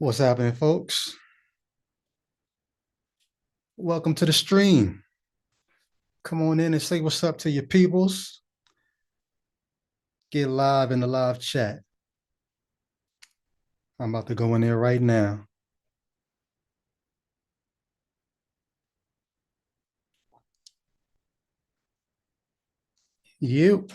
What's happening, folks? Welcome to the stream. Come on in and say what's up to your peoples. Get live in the live chat. I'm about to go in there right now. You.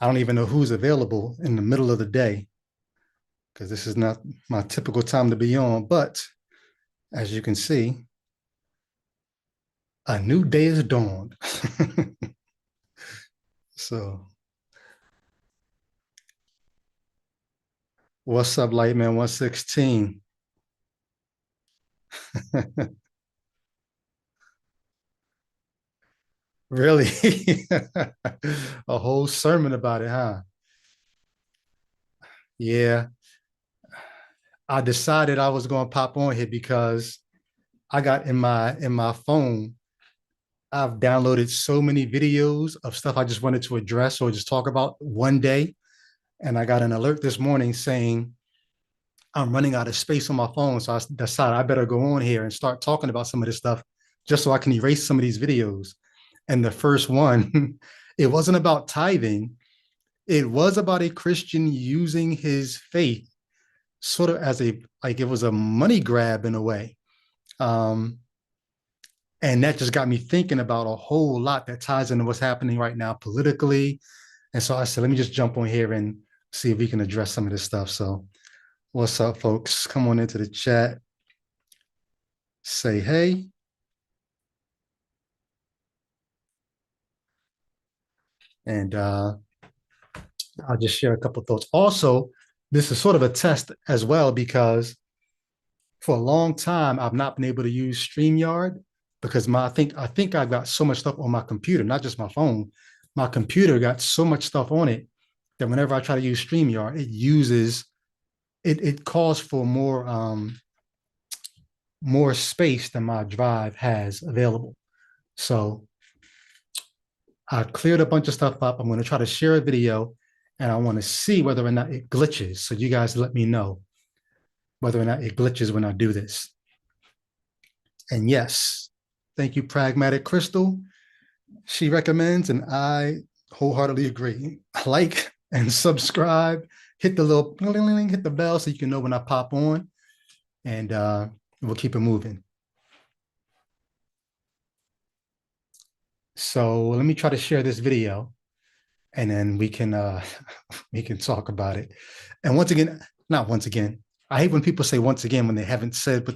I don't even know who's available in the middle of the day because this is not my typical time to be on. But as you can see, a new day is dawned. So, what's up, Lightman 116? Really? A whole sermon about it, huh? Yeah. I decided I was going to pop on here because I got in my phone. I've downloaded so many videos of stuff I just wanted to address or just talk about one day, and I got an alert this morning saying I'm running out of space on my phone. So I decided I better go on here and start talking about some of this stuff just so I can erase some of these videos. And the first one, it wasn't about tithing. It was about a Christian using his faith sort of as a like it was a money grab in a way. Um, and that just got me thinking about a whole lot that ties into what's happening right now politically. And so I said, let me just jump on here and see if we can address some of this stuff. So, what's up, folks? Come on into the chat, say hey, and I'll just share a couple of thoughts. Also, this is sort of a test as well because for a long time I've not been able to use StreamYard because I think I've got so much stuff on my computer, not just my phone. My computer got so much stuff on it that whenever I try to use StreamYard, it calls for more space than my drive has available. So I cleared a bunch of stuff up. I'm going to try to share a video and I want to see whether or not it glitches. So you guys let me know whether or not it glitches when I do this. And yes, thank you, Pragmatic Crystal. She recommends, and I wholeheartedly agree. Like and subscribe. Hit the little hit the bell so you can know when I pop on, and we'll keep it moving. So let me try to share this video, and then we can we can talk about it. And once again, not once again. I hate when people say once again when they haven't said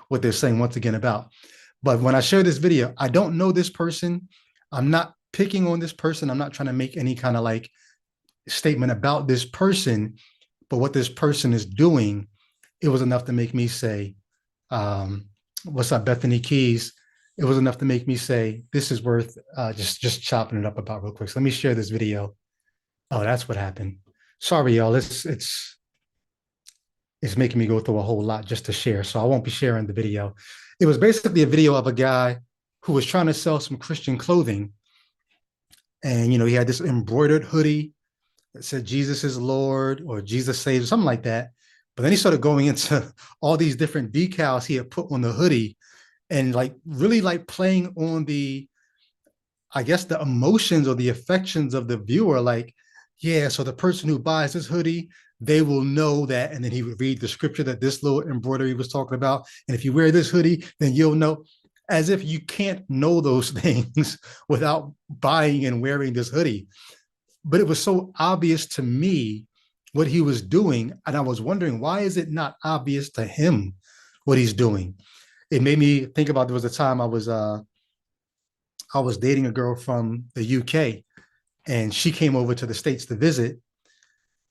what they're saying once again about. But when I share this video, I don't know this person. I'm not picking on this person. I'm not trying to make any kind of like statement about this person, but what this person is doing, it was enough to make me say, what's up, Bethany Keys? It was enough to make me say, this is worth just chopping it up about real quick. So let me share this video. Oh, that's what happened. Sorry, y'all. It's making me go through a whole lot just to share. So I won't be sharing the video. It was basically a video of a guy who was trying to sell some Christian clothing. And, he had this embroidered hoodie that said Jesus is Lord or Jesus saves, something like that. But then he started going into all these different decals he had put on the hoodie and like really like playing on I guess, the emotions or the affections of the viewer. Like, yeah, so the person who buys this hoodie, they will know that. And then he would read the scripture that this little embroidery was talking about. And if you wear this hoodie, then you'll know, as if you can't know those things without buying and wearing this hoodie. But it was so obvious to me what he was doing. And I was wondering, why is it not obvious to him what he's doing? It made me think about there was a time I was dating a girl from the UK and she came over to the States to visit.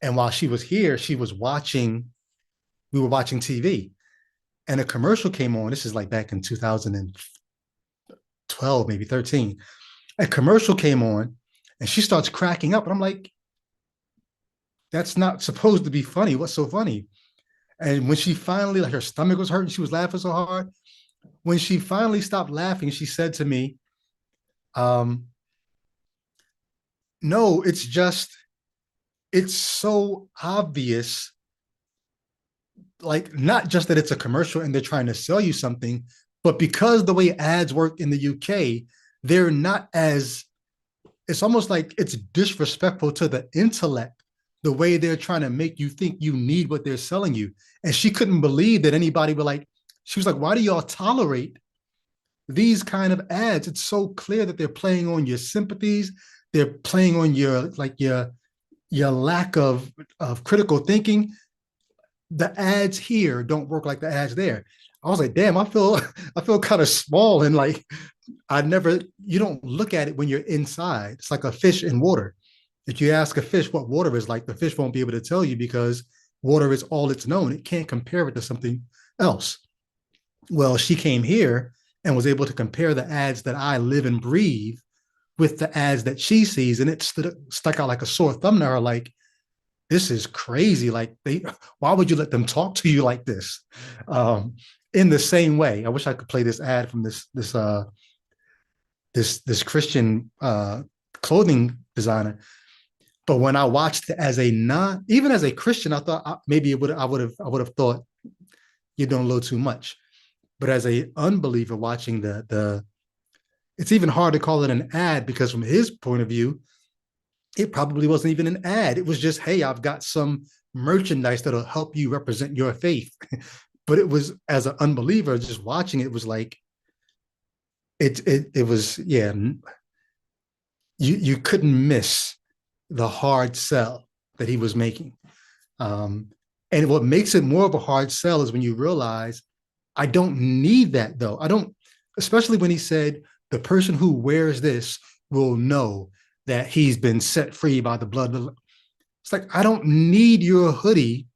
And while she was here, we were watching TV and a commercial came on. This is like back in 2012, maybe 13. A commercial came on and she starts cracking up. And I'm like, that's not supposed to be funny. What's so funny? And when she finally, like her stomach was hurting, she was laughing so hard. When she finally stopped laughing, she said to me, um, no, it's just it's so obvious, like not just that it's a commercial and they're trying to sell you something, but because the way ads work in the UK, they're not as, it's almost like it's disrespectful to the intellect, the way they're trying to make you think you need what they're selling you. And she couldn't believe that anybody would like, she was like, why do y'all tolerate these kind of ads? It's so clear that they're playing on your sympathies. They're playing on your like your lack of critical thinking. The ads here don't work like the ads there. I was like, damn, I feel kind of small and like I never, you don't look at it when you're inside. It's like a fish in water. If you ask a fish what water is like, the fish won't be able to tell you because water is all it's known. It can't compare it to something else. Well, she came here and was able to compare the ads that I live and breathe with the ads that she sees, and it stuck out like a sore thumb to her. Like, this is crazy. Like, why would you let them talk to you like this? In the same way, I wish I could play this ad from this Christian clothing designer. But when I watched it as a non, even as a Christian, I thought maybe it would I would have thought you're doing a little too much. But as a unbeliever watching the it's even hard to call it an ad because from his point of view, it probably wasn't even an ad. It was just, hey, I've got some merchandise that'll help you represent your faith. But it was as an unbeliever just watching it was like it was, yeah, you couldn't miss the hard sell that he was making. Um, and what makes it more of a hard sell is when you realize I don't need that though. I don't, especially when he said the person who wears this will know that he's been set free by the blood. It's like, I don't need your hoodie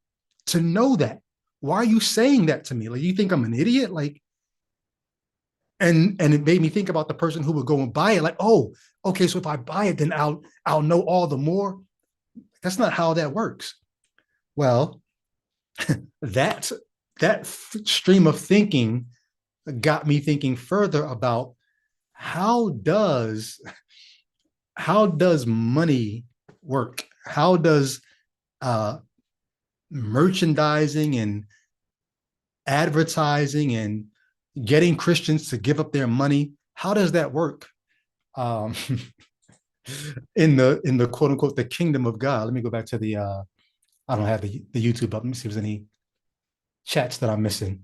to know that. Why are you saying that to me? Like, you think I'm an idiot? Like, and it made me think about the person who would go and buy it. Like, oh, okay, so if I buy it, then I'll know all the more. That's not how that works. Well, that that stream of thinking got me thinking further about how does how does money work? How does uh, merchandising and advertising and getting Christians to give up their money, how does that work um, in the quote unquote the kingdom of God? Let me go back to the I don't have the YouTube up. Let me see if there's any chats that I'm missing.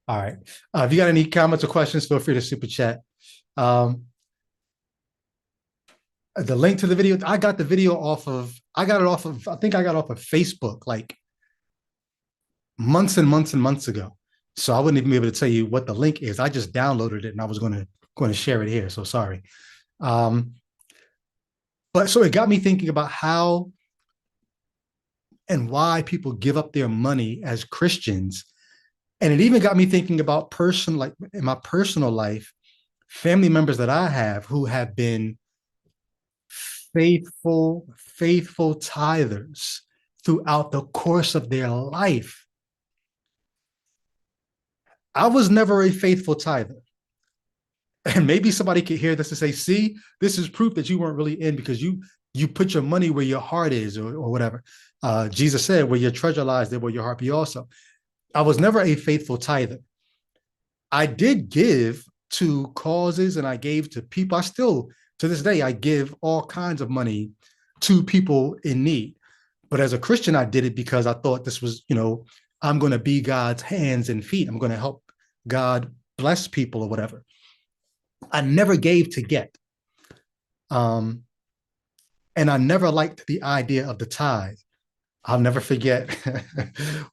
All right. If you got any comments or questions, feel free to super chat. Um, the link to the video, I got the video off of, I got it off of, I think I got off of Facebook like months and months and months ago. So I wouldn't even be able to tell you what the link is. I just downloaded it and I was going to share it here. So sorry. Um, but so it got me thinking about how and why people give up their money as Christians. And it even got me thinking about like in my personal life, family members that I have who have been faithful tithers throughout the course of their life. I was never a faithful tither. And maybe somebody could hear this and say, see, this is proof that you weren't really in because you put your money where your heart is or whatever. Jesus said, where your treasure lies, there will your heart be also. I was never a faithful tither. I did give to causes and I gave to people. I still, to this day, I give all kinds of money to people in need. But as a Christian, I did it because I thought this was, I'm going to be God's hands and feet. I'm going to help God bless people or whatever. I never gave to get. And I never liked the idea of the tithe. I'll never forget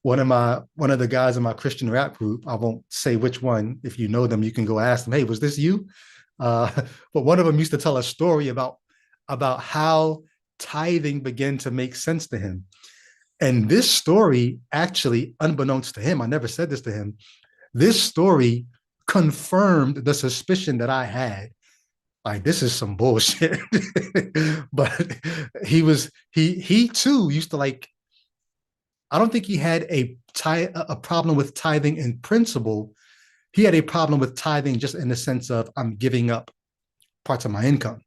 one of the guys in my Christian rap group. I won't say which one. If you know them, you can go ask them, hey, was this you? But one of them used to tell a story about how tithing began to make sense to him. And this story actually, unbeknownst to him, I never said this to him, this story confirmed the suspicion that I had. Like, this is some bullshit. But he too used to like, I don't think he had a problem with tithing in principle. He had a problem with tithing just in the sense of I'm giving up parts of my income.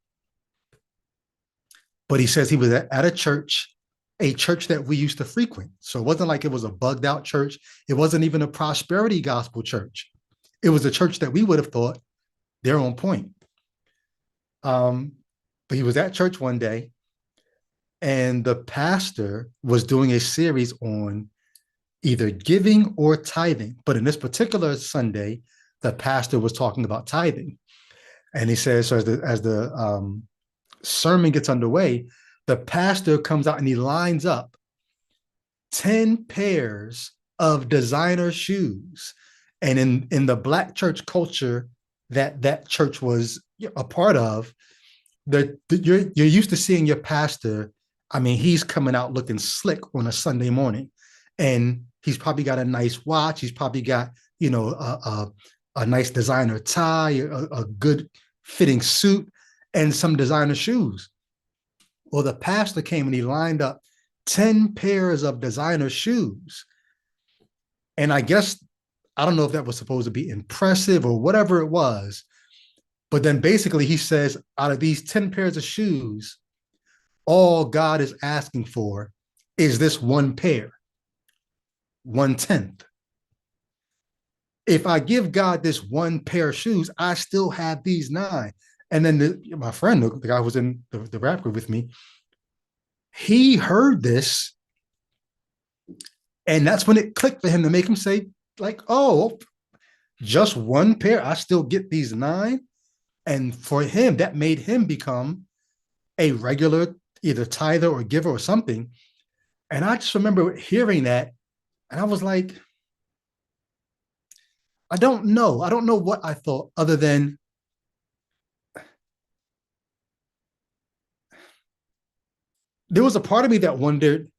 But he says he was at a church that we used to frequent. So it wasn't like it was a bugged out church. It wasn't even a prosperity gospel church. It was a church that we would have thought they're on point. Um, but he was at church one day, and the pastor was doing a series on either giving or tithing. But in this particular Sunday, the pastor was talking about tithing. And he says, so as the sermon gets underway, the pastor comes out and he lines up 10 pairs of designer shoes. And in the Black church culture that church was a part of, you're used to seeing your pastor. I mean, he's coming out looking slick on a Sunday morning, and he's probably got a nice watch. He's probably got, a nice designer tie, a good fitting suit, and some designer shoes. Well, the pastor came and he lined up 10 pairs of designer shoes. And I guess, I don't know if that was supposed to be impressive or whatever it was. But then basically he says, out of these 10 pairs of shoes, all God is asking for is this one pair, 1/10. If I give God this one pair of shoes, I still have these 9. And then my friend, the guy who was in the rap group with me, he heard this, and that's when it clicked for him to make him say, like, oh, just one pair, I still get these 9. And for him, that made him become a regular either tither or giver or something. And I just remember hearing that, and I was like, I don't know. I don't know what I thought other than there was a part of me that wondered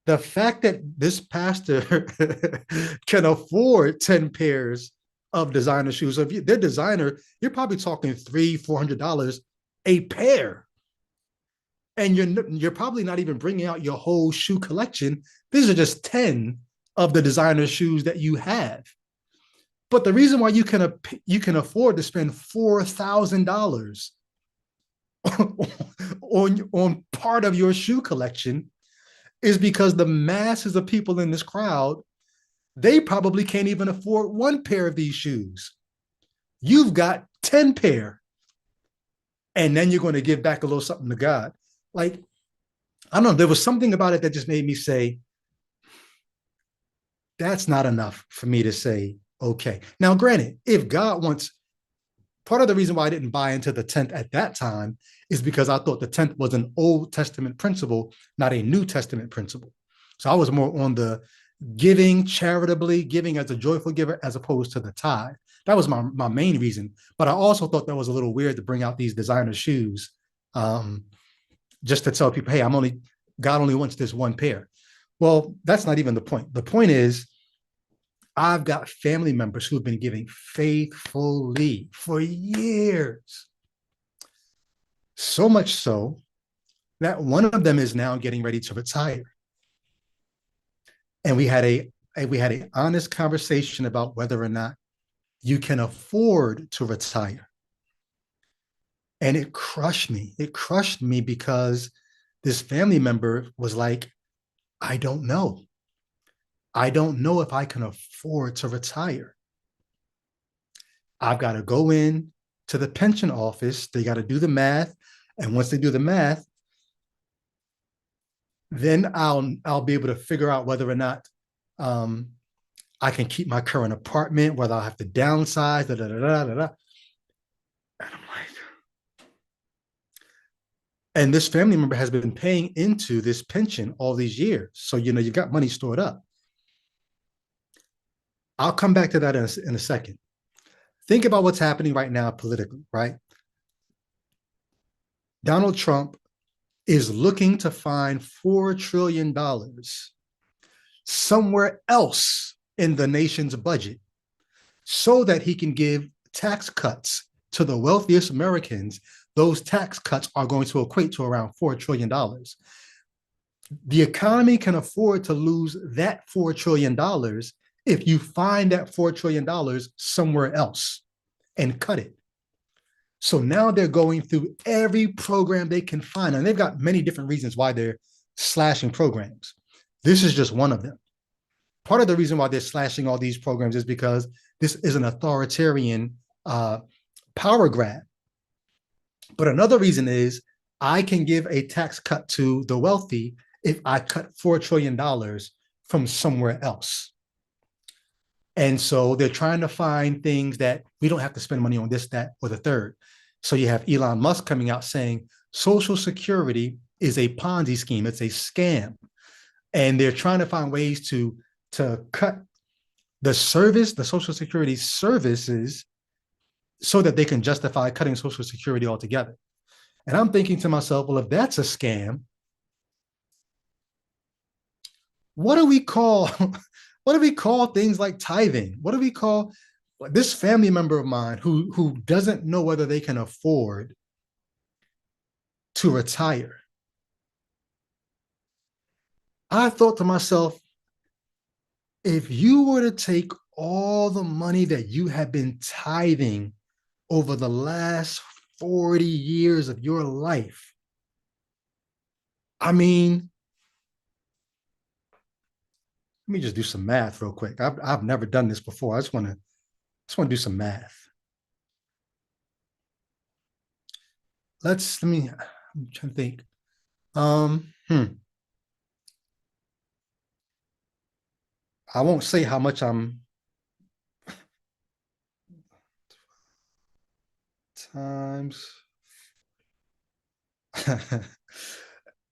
the fact that this pastor can afford 10 pairs of designer shoes. So if they're designer, you're probably talking $300-400 a pair. And you're probably not even bringing out your whole shoe collection. These are just 10 of the designer shoes that you have. But the reason why you can afford to spend $4,000 on part of your shoe collection is because the masses of people in this crowd, they probably can't even afford one pair of these shoes. You've got 10 pair, and then you're going to give back a little something to God. Like, I don't know, there was something about it that just made me say, that's not enough for me to say, okay. Now, granted, if God wants, part of the reason why I didn't buy into the 10th at that time is because I thought the 10th was an Old Testament principle, not a New Testament principle. So I was more on the giving charitably, giving as a joyful giver, as opposed to the tithe. That was my main reason. But I also thought that was a little weird to bring out these designer shoes just to tell people, hey, God only wants this one pair. Well, that's not even the point. The point is, I've got family members who've been giving faithfully for years. So much so that one of them is now getting ready to retire. And we had an honest conversation about whether or not you can afford to retire. And it crushed me. It crushed me because this family member was like, I don't know. I don't know if I can afford to retire. I've got to go in to the pension office. They got to do the math. And once they do the math, then I'll be able to figure out whether or not I can keep my current apartment, whether I'll have to downsize, da, da, da, da, da, da. And I'm like, and this family member has been paying into this pension all these years. So, you've got money stored up. I'll come back to that in a second. Think about what's happening right now politically, right? Donald Trump is looking to find $4 trillion somewhere else in the nation's budget so that he can give tax cuts to the wealthiest Americans. Those tax cuts are going to equate to around $4 trillion. The economy can afford to lose that $4 trillion if you find that $4 trillion somewhere else and cut it. So now they're going through every program they can find, and they've got many different reasons why they're slashing programs. This is just one of them. Part of the reason why they're slashing all these programs is because this is an authoritarian power grab. But another reason is I can give a tax cut to the wealthy if I cut $4 trillion from somewhere else. And so they're trying to find things that we don't have to spend money on this, that, or the third. So you have Elon Musk coming out saying Social Security is a Ponzi scheme, it's a scam. And they're trying to find ways to cut the service, the Social Security services, so that they can justify cutting Social Security altogether. And I'm thinking to myself, well, if that's a scam, what do we call what do we call things like tithing? What do we call this family member of mine who doesn't know whether they can afford to retire? I thought to myself, if you were to take all the money that you have been tithing over the last 40 years of your life, I mean, let me just do some math real quick. I've never done this before. I just want to do some math. I'm trying to think. Um, hmm. I won't say how much I'm times.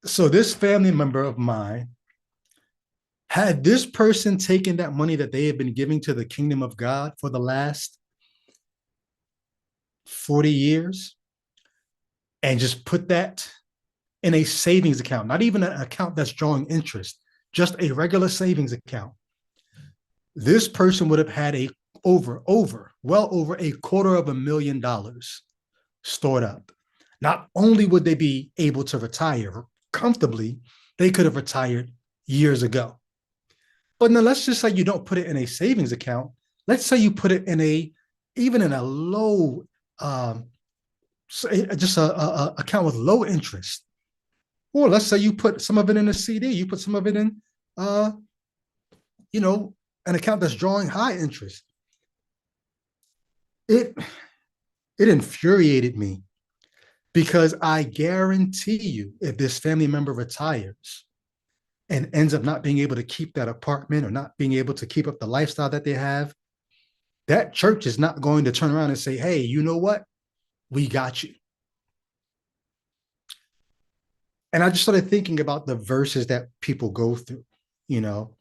So this family member of mine, had this person taken that money that they have been giving to the kingdom of God for the last 40 years and just put that in a savings account, not even an account that's drawing interest, just a regular savings account, this person would have had well over $250,000 stored up. Not only would they be able to retire comfortably, they could have retired years ago. But now let's just say you don't put it in a savings account. Let's say you put it even in a low, just a account with low interest. Or let's say you put some of it in a CD, you put some of it in, you know, an account that's drawing high interest. It infuriated me because I guarantee you, if this family member retires and ends up not being able to keep that apartment or not being able to keep up the lifestyle that they have, that church is not going to turn around and say, hey, you know what? We got you. And I just started thinking about the verses that people go through, you know,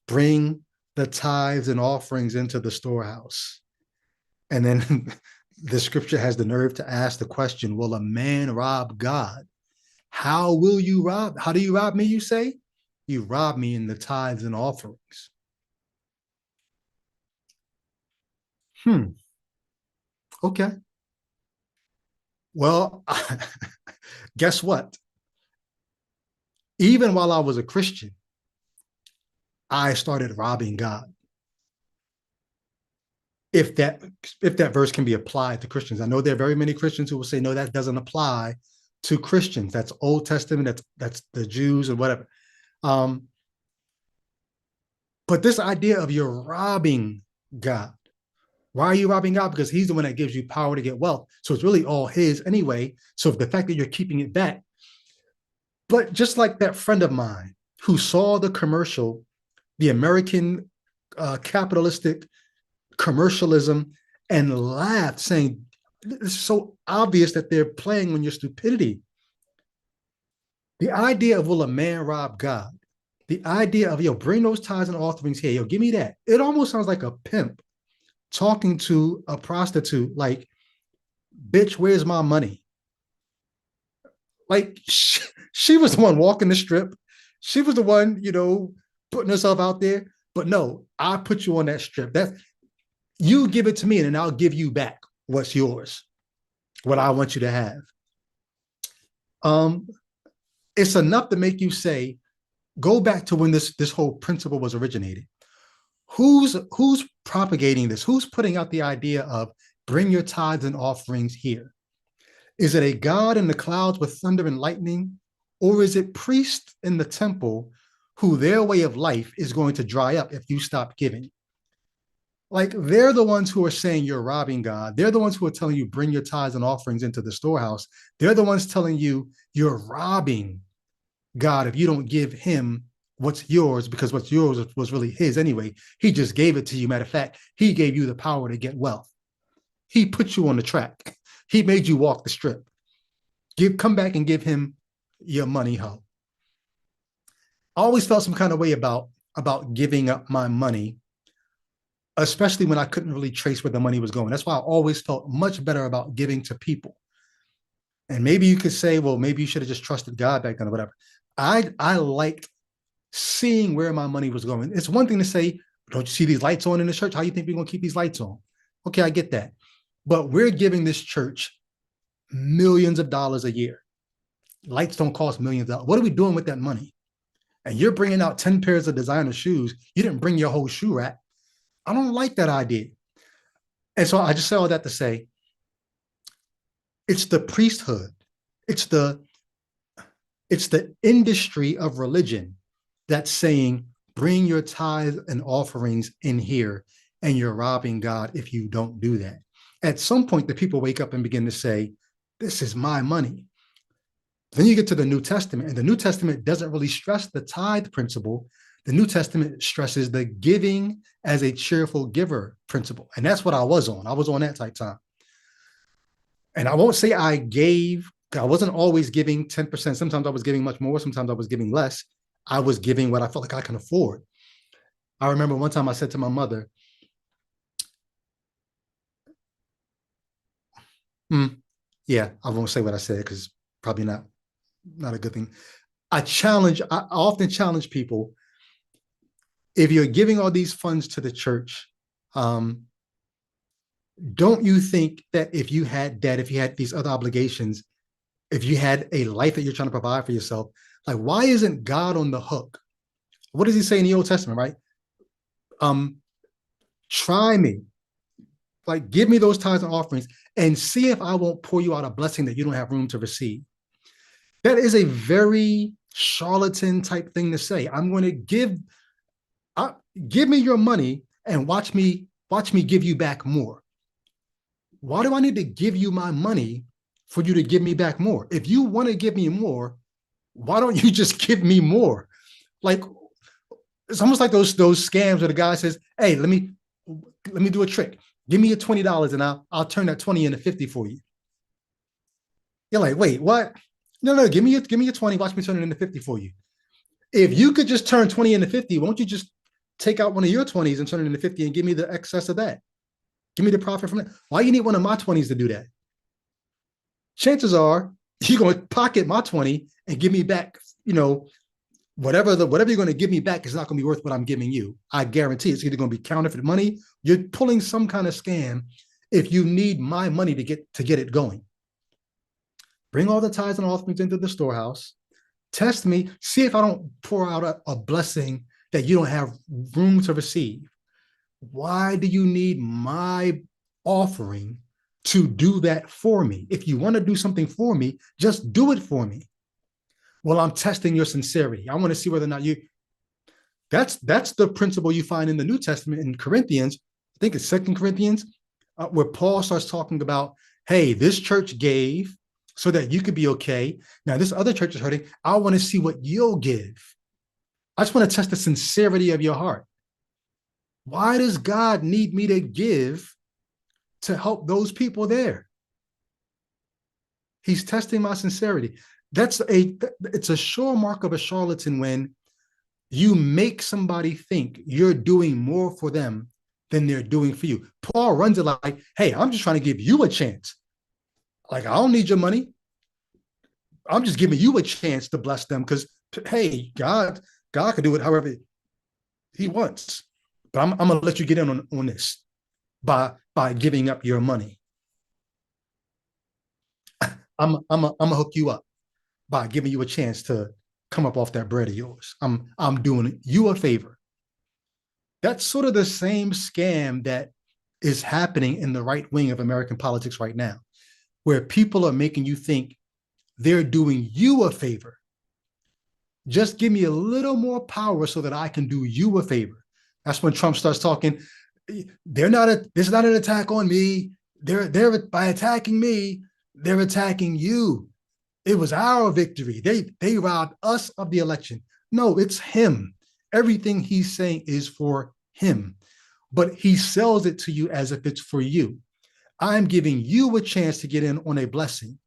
bring the tithes and offerings into the storehouse. And then the scripture has the nerve to ask the question, will a man rob God? How will you rob? How do you rob me, you say? You rob me in the tithes and offerings. Okay. Well, guess what? Even while I was a Christian, I started robbing God. If that verse can be applied to Christians. I know there are very many Christians who will say, no, that doesn't apply to Christians. That's Old Testament, that's the Jews and whatever. But this idea of you're robbing God. Why are you robbing God? Because he's the one that gives you power to get wealth. So it's really all his anyway. So if the fact that you're keeping it back, but just like that friend of mine who saw the commercial, the American capitalistic commercialism, and laughed, saying, it's so obvious that they're playing on your stupidity. The idea of will a man rob God? The idea of, yo, bring those tithes and offerings here, yo, give me that. It almost sounds like a pimp talking to a prostitute, like, bitch, where's my money? Like, she was the one walking the strip. She was the one, putting herself out there. But no, I put you on that strip. You give it to me, and then I'll give you back what's yours, what I want you to have. It's enough to make you say, go back to when this whole principle was originated. Who's propagating this? Who's putting out the idea of bring your tithes and offerings here? Is it a God in the clouds with thunder and lightning? Or is it priests in the temple who their way of life is going to dry up if you stop giving? Like they're the ones who are saying you're robbing God. They're the ones who are telling you bring your tithes and offerings into the storehouse. They're the ones telling you you're robbing God if you don't give him what's yours, because what's yours was really his anyway. He just gave it to you. Matter of fact, he gave you the power to get wealth. He put you on the track. He made you walk the strip. Come back and give him your money, ho. I always felt some kind of way about giving up my money, especially when I couldn't really trace where the money was going. That's why I always felt much better about giving to people. And maybe you could say, well, maybe you should have just trusted God back then or whatever. I liked seeing where my money was going. It's one thing to say, don't you see these lights on in the church? How do you think we're going to keep these lights on? Okay, I get that. But we're giving this church millions of dollars a year. Lights don't cost millions of dollars. What are we doing with that money? And you're bringing out 10 pairs of designer shoes. You didn't bring your whole shoe rack. I don't like that idea. And so I just say all that to say, it's the priesthood. It's the industry of religion that's saying, bring your tithes and offerings in here, and you're robbing God if you don't do that. At some point, the people wake up and begin to say, this is my money. Then you get to the New Testament, and the New Testament doesn't really stress the tithe principle. The New Testament stresses the giving as a cheerful giver principle. And that's what I was on. I was on that type time. And I won't say I wasn't always giving 10%. Sometimes I was giving much more. Sometimes I was giving less. I was giving what I felt like I can afford. I remember one time I said to my mother, yeah, I won't say what I said because probably not a good thing. I often challenge people, if you're giving all these funds to the church, don't you think that if you had debt, if you had these other obligations, if you had a life that you're trying to provide for yourself, like why isn't God on the hook? What does he say in the Old Testament, right? Um, Try me, like give me those tithes and offerings and see if I won't pour you out a blessing that you don't have room to receive. That is a very charlatan type thing to say. I'm going to give me your money and watch me give you back more. Why do I need to give you my money for you to give me back more? If you want to give me more, why don't you just give me more? Like it's almost like those scams where the guy says, "Hey, let me do a trick. Give me your $20 and I'll turn that 20 into 50 for you." You're like, wait, what? No, give me your 20. Watch me turn it into 50 for you. If you could just turn 20 into 50, won't you just take out one of your 20s and turn it into 50 and give me the excess of that? Give me the profit from that. Why you need one of my 20s to do that? Chances are you're going to pocket my 20 and give me back, whatever you're going to give me back is not going to be worth what I'm giving you. I guarantee it's either going to be counterfeit money. You're pulling some kind of scam if you need my money to get it going. Bring all the tithes and offerings into the storehouse. Test me. See if I don't pour out a blessing that you don't have room to receive. Why do you need my offering to do that for me? If you want to do something for me, just do it for me. Well, I'm testing your sincerity. I want to see whether or not that's the principle you find in the New Testament in Corinthians. I think it's Second Corinthians, where Paul starts talking about, hey, this church gave so that you could be okay. Now, this other church is hurting. I want to see what you'll give. I just want to test the sincerity of your heart. Why does God need me to give to help those people there? He's testing my sincerity. It's a sure mark of a charlatan when you make somebody think you're doing more for them than they're doing for you. Paul runs it like, hey, I'm just trying to give you a chance. Like, I don't need your money. I'm just giving you a chance to bless them because, hey, God can do it however he wants. But I'm going to let you get in on this by giving up your money. I'm going to hook you up by giving you a chance to come up off that bread of yours. I'm doing you a favor. That's sort of the same scam that is happening in the right wing of American politics right now. where people are making you think they're doing you a favor. Just give me a little more power so that I can do you a favor. That's when Trump starts talking. This is not an attack on me. They're by attacking me, they're attacking you. It was our victory. They robbed us of the election. No, it's him. Everything he's saying is for him, but he sells it to you as if it's for you. I'm giving you a chance to get in on a blessing.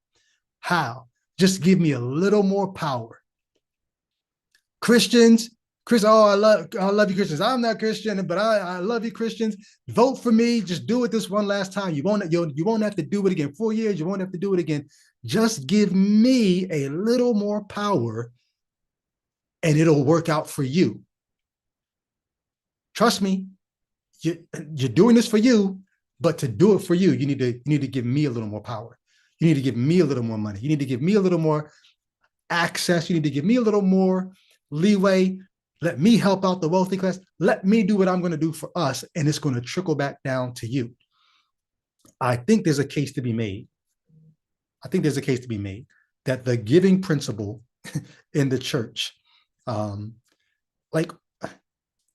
How? Just give me a little more power. Christians, oh, I love you, Christians. I'm not Christian, but I love you, Christians. Vote for me. Just do it this one last time. You won't have to do it again. 4 years, you won't have to do it again. Just give me a little more power, and it'll work out for you. Trust me, you're doing this for you, but to do it for you, you need to give me a little more power. You need to give me a little more money. You need to give me a little more access. You need to give me a little more leeway. Let me help out the wealthy class. Let me do what I'm going to do for us, and it's going to trickle back down to you. I think there's a case to be made. That the giving principle in the church,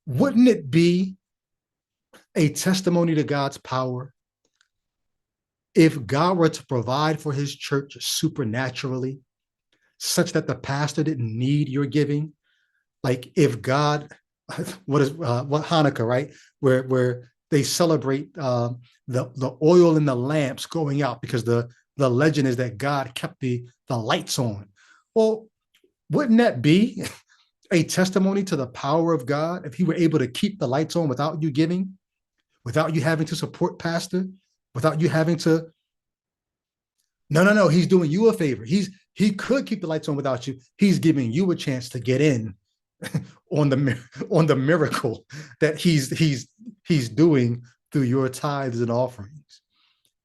wouldn't it be a testimony to God's power if God were to provide for his church supernaturally, such that the pastor didn't need your giving? Like if God, what Hanukkah, right? Where they celebrate the oil in the lamps going out because the legend is that God kept the lights on. Well, wouldn't that be a testimony to the power of God if he were able to keep the lights on without you giving, without you having to support pastor, without you having to? No, he's doing you a favor. He could keep the lights on without you. He's giving you a chance to get in on the miracle that he's doing through your tithes and offerings.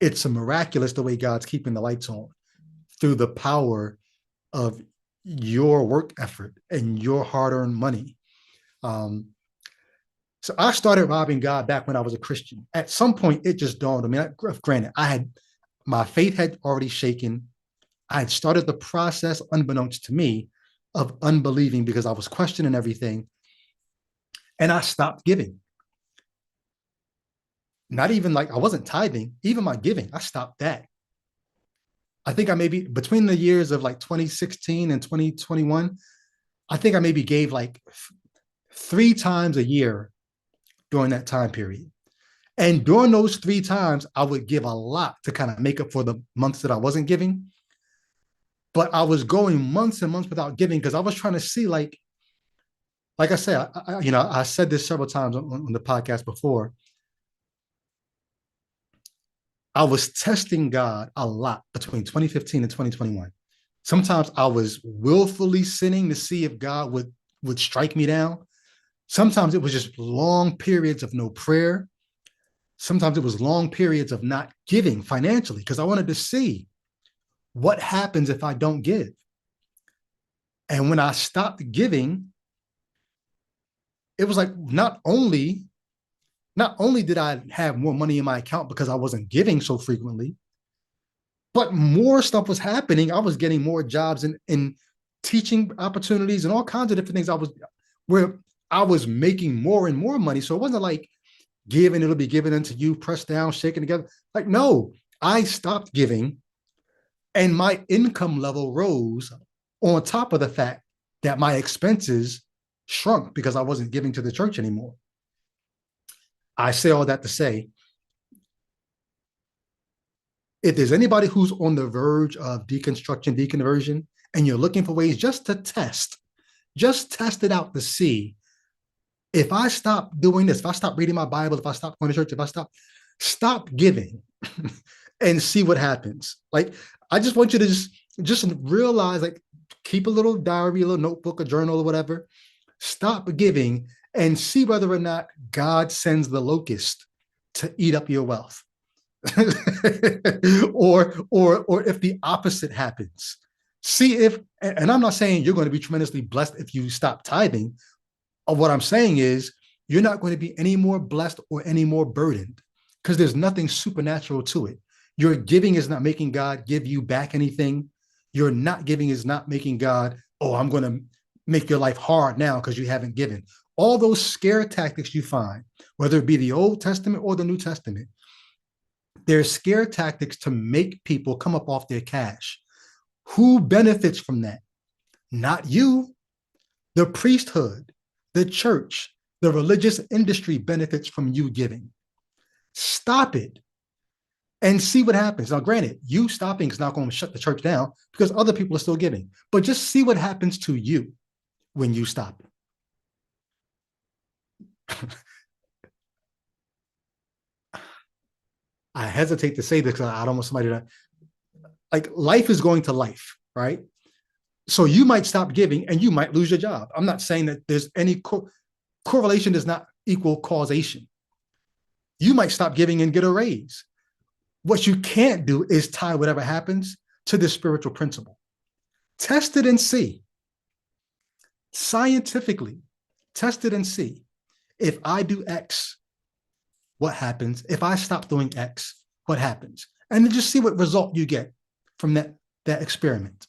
It's a miraculous the way God's keeping the lights on through the power of your work effort and your hard-earned money. So I started robbing God back when I was a Christian. At some point, it just dawned on me. Granted, my faith had already shaken. I had started the process, unbeknownst to me, of unbelieving because I was questioning everything. And I stopped giving. Not even I wasn't tithing, even my giving, I stopped that. I think I maybe between the years of 2016 and 2021, I think I maybe gave 3 times a year during that time period. And during those 3 times, I would give a lot to kind of make up for the months that I wasn't giving. But I was going months and months without giving because I was trying to see, like I said, I said this several times on the podcast before. I was testing God a lot between 2015 and 2021. Sometimes I was willfully sinning to see if God would strike me down. Sometimes it was just long periods of no prayer. Sometimes it was long periods of not giving financially because I wanted to see what happens if I don't give. And when I stopped giving, it was like not only did I have more money in my account because I wasn't giving so frequently, but more stuff was happening. I was getting more jobs in teaching opportunities and all kinds of different things. Where I was making more and more money. So it wasn't like give and it'll be given unto you, pressed down, shaken together. No, I stopped giving and my income level rose on top of the fact that my expenses shrunk because I wasn't giving to the church anymore. I say all that to say, if there's anybody who's on the verge of deconstruction, deconversion, and you're looking for ways just to test it out to see if I stop doing this, if I stop reading my Bible, if I stop going to church, if I stop giving and see what happens. I just want you to just realize, keep a little diary, a little notebook, a journal or whatever. Stop giving and see whether or not God sends the locust to eat up your wealth. or if the opposite happens. See if, and I'm not saying you're going to be tremendously blessed if you stop tithing. What I'm saying is you're not going to be any more blessed or any more burdened because there's nothing supernatural to it. Your giving is not making God give you back anything. Your not giving is not making God, oh, I'm going to make your life hard now because you haven't given. All those scare tactics you find, whether it be the Old Testament or the New Testament, they're scare tactics to make people come up off their cash. Who benefits from that? Not you. The priesthood, the church, the religious industry benefits from you giving. Stop it and see what happens. Now, granted, you stopping is not going to shut the church down because other people are still giving, but just see what happens to you when you stop. I hesitate to say this because I don't want somebody to, like, life is going to life, right? So you might stop giving and you might lose your job. I'm not saying that there's any correlation does not equal causation. You might stop giving and get a raise. What you can't do is tie whatever happens to this spiritual principle. Test it and see. Scientifically, test it and see. If I do X, what happens? If I stop doing X, what happens? And then just see what result you get from that experiment.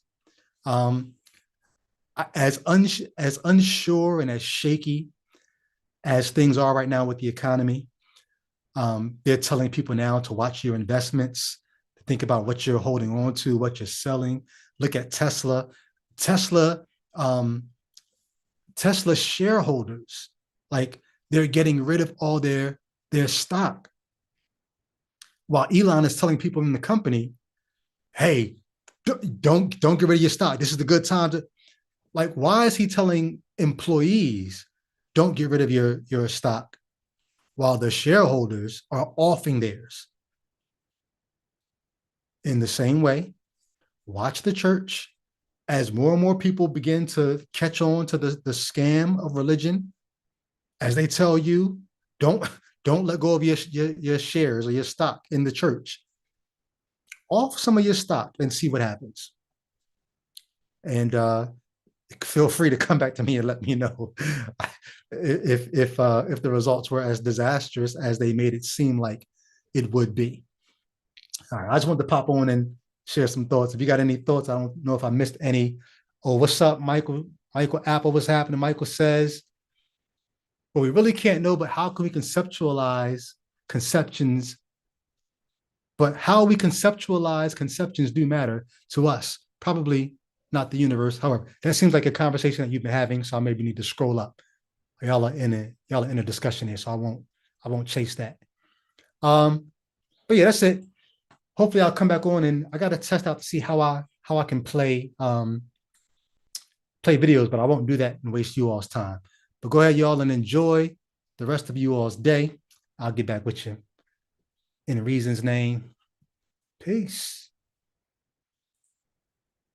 As unsure and as shaky as things are right now with the economy, they're telling people now to watch your investments, think about what you're holding on to, what you're selling. Look at Tesla. Tesla shareholders, like, they're getting rid of all their stock, while Elon is telling people in the company, "Hey, don't get rid of your stock. This is the good time to." Like, why is he telling employees, "Don't get rid of your stock," while the shareholders are offing theirs? In the same way, watch the church. As more and more people begin to catch on to the scam of religion, as they tell you, don't don't let go of your shares or your stock in the church. Off some of your stock and see what happens. And feel free to come back to me and let me know if the results were as disastrous as they made it seem like it would be. All right, I just wanted to pop on and share some thoughts. If you got any thoughts, I don't know if I missed any. Oh, what's up, Michael? Michael Apple, what's happening? Michael says, well, we really can't know, but how can we conceptualize conceptions? But how we conceptualize conceptions do matter to us, probably not the universe. However, that seems like a conversation that you've been having, so I maybe need to scroll up. Y'all are in a discussion here, so I won't chase that. But yeah, that's it. Hopefully I'll come back on, and I got to test out to see how I can play videos, but I won't do that and waste you all's time. But go ahead, y'all, and enjoy the rest of you all's day. I'll get back with you in reason's name. Peace.